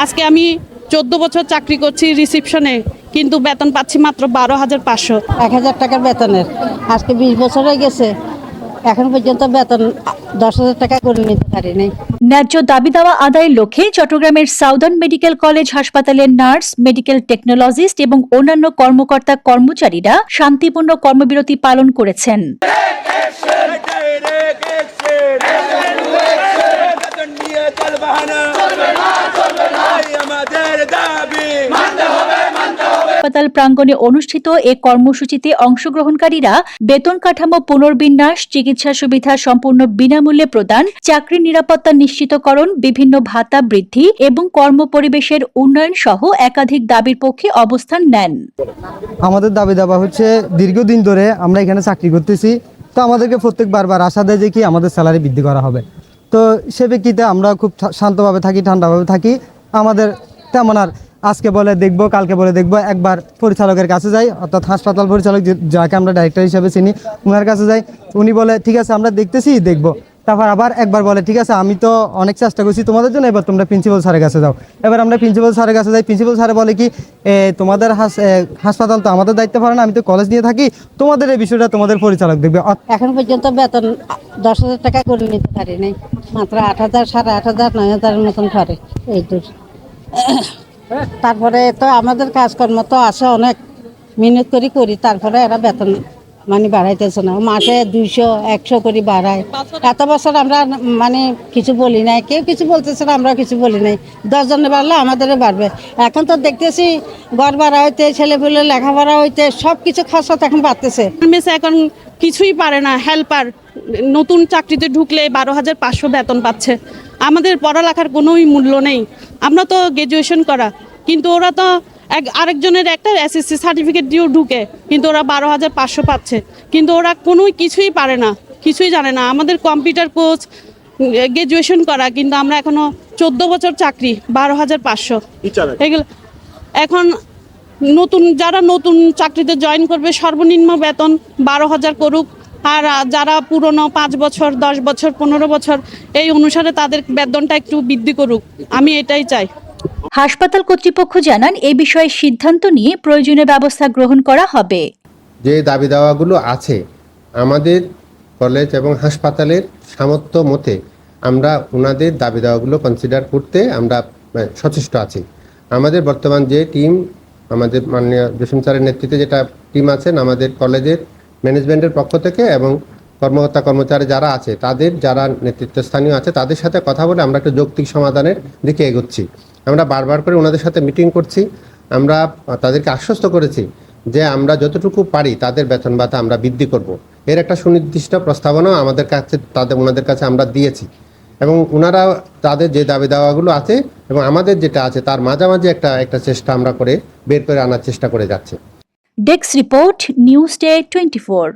আজকে আমি 14 বছর চাকরি করছি রিসিপশনে, কিন্তু বেতন পাচ্ছি মাত্র 12,500। 1,000 টাকার বেতনের আজকে 20 বছর হয়ে গেছে, এখন পর্যন্ত বেতন 10,000 টাকা করে নিতে পারিনি। ন্যায্য দাবি দেওয়া আদায়ের লক্ষ্যে চট্টগ্রামের সাউদার্ন মেডিকেল কলেজ হাসপাতালের নার্স, মেডিকেল টেকনোলজিস্ট এবং অন্যান্য কর্মকর্তা কর্মচারীরা শান্তিপূর্ণ কর্মবিরতি পালন করেছেন। হাসপাতাল প্রাঙ্গণে অনুষ্ঠিত এ কর্মসূচিতে অংশগ্রহণকারীরা বেতন কাঠামো পুনর্বিন্যাস, চিকিৎসা সুবিধা সম্পূর্ণ বিনামূল্যে প্রদান, চাকরির নিরাপত্তা নিশ্চিতকরণ, বিভিন্ন ভাতা বৃদ্ধি এবং কর্মপরিবেশের উন্নয়ন সহ একাধিক দাবির পক্ষে অবস্থান নেন। আমাদের দাবি দাবা হচ্ছে, দীর্ঘদিন ধরে আমরা এখানে চাকরি করতেছি, তো আমাদেরকে প্রত্যেকবার আশা দেয় যে কি আমাদের স্যালারি বৃদ্ধি করা হবে। তো সে ব্যক্তিতে আমরা খুব শান্তভাবে থাকি, ঠান্ডাভাবে থাকি। আমাদের তেমন আর আজকে বলে দেখবো, কালকে বলে দেখবো, একবার পরিচালকের কাছে যাই, অর্থাৎ হাসপাতাল পরিচালক যাকে আমরা ডাইরেক্টর হিসেবে চিনি, ওনার কাছে যাই। উনি বলে ঠিক আছে আমরা দেখতেছি, দেখবো। তারপর আবার একবার বলে ঠিক আছে আমি তো অনেক চেষ্টা করছি তোমাদের জন্য, এবার তোমরা প্রিন্সিপাল স্যারের কাছে যাও। এবার আমরা প্রিন্সিপাল স্যারের কাছে যাই। প্রিন্সিপাল স্যার বলে কি তোমাদের হাসপাতাল তো আমাদের দায়িত্ব পারে না, আমি তো কলেজ নিয়ে থাকি, তোমাদের এই বিষয়টা তোমাদের পরিচালক দেখবে। এখন পর্যন্ত বেতন 10,000 টাকা করে নিতে পারিনি, মাত্র 8,000, 8,500, 9,000 মতন করে এই দূর। তারপরে তো আমাদের কাজকর্ম তো আছে, অনেক মেহনত করি, তারপরে এরা বেতন মানে বাড়াইতেছে না, মাসে 200, 100 করে বাড়ায়। এত বছর আমরা মানে কিছু বলি নাই, কেউ কিছু বলতেছে না, আমরা কিছু বলি নাই। 10 জনে বাড়লে আমাদেরও বাড়বে। এখন তো দেখতেছি ঘর ভাড়া হইতে, ছেলেপুলে লেখাপড়া হইতে সব কিছু খরচ এখন বাড়তেছে। মেসে এখন কিছুই পারে না, হেল্পার নতুন চাকরিতে ঢুকলে 12,500 বেতন পাচ্ছে। আমাদের পড়ালেখার কোনোই মূল্য নেই। আমরা তো গ্র্যাজুয়েশন করা, কিন্তু ওরা তো আরেকজনের একটা এসএসসি সার্টিফিকেট দিয়েও ঢুকে, কিন্তু ওরা 12,500 পাচ্ছে। কিন্তু ওরা কোনোই কিছুই পারে না, কিছুই জানে না। আমাদের কম্পিউটার কোর্স, গ্র্যাজুয়েশন করা, কিন্তু আমরা এখনো 14 বছর চাকরি, 12,500 এগুলো। এখন যারা নতুন চাকরিতে জয়েন করবে সর্বনিম্ন বেতন 12,000 করুক, আর যারা পুরনো 5 বছর, 10 বছর, 15 বছর এই অনুসারে তাদের বেতনটা একটু বৃদ্ধি করুক, আমি এটাই চাই। হাসপাতাল কর্তৃপক্ষ জানান এ বিষয়ে সিদ্ধান্ত নিয়ে প্রয়োজনীয় ব্যবস্থা গ্রহণ করা হবে। যে দাবি দাওয়াগুলো আছে আমাদের কলেজ এবং হাসপাতালের সামর্থ্য মতে আমরা ওনাদের দাবি দাওয়াগুলো কনসিডার করতে আমরা সচেষ্ট আছি। আমাদের বর্তমান যে টিম, আমাদের মাননীয় জসিম স্যারের নেতৃত্বে যেটা টিম আছেন আমাদের কলেজের ম্যানেজমেন্টের পক্ষ থেকে, এবং কর্মকর্তা কর্মচারী যারা আছে তাদের যারা নেতৃত্বস্থানীয় আছে তাদের সাথে কথা বলে আমরা একটা যৌক্তিক সমাধানের দিকে এগোচ্ছি। আমরা বারবার করে ওনাদের সাথে মিটিং করছি। আমরা তাদেরকে আশ্বস্ত করেছি যে আমরা যতটুকু পারি তাদের বেতন ভাতা আমরা বৃদ্ধি করব। এর একটা সুনির্দিষ্ট প্রস্তাবনা আমাদের কাছে ওনাদের কাছে আমরা দিয়েছি, এবং ওনারা তাদের যে দাবি দাওয়াগুলো আছে এবং আমাদের যেটা আছে তার মাঝামাঝি একটা চেষ্টা আমরা করে বের করে আনার চেষ্টা করে যাচ্ছি। Desk report, news day 24।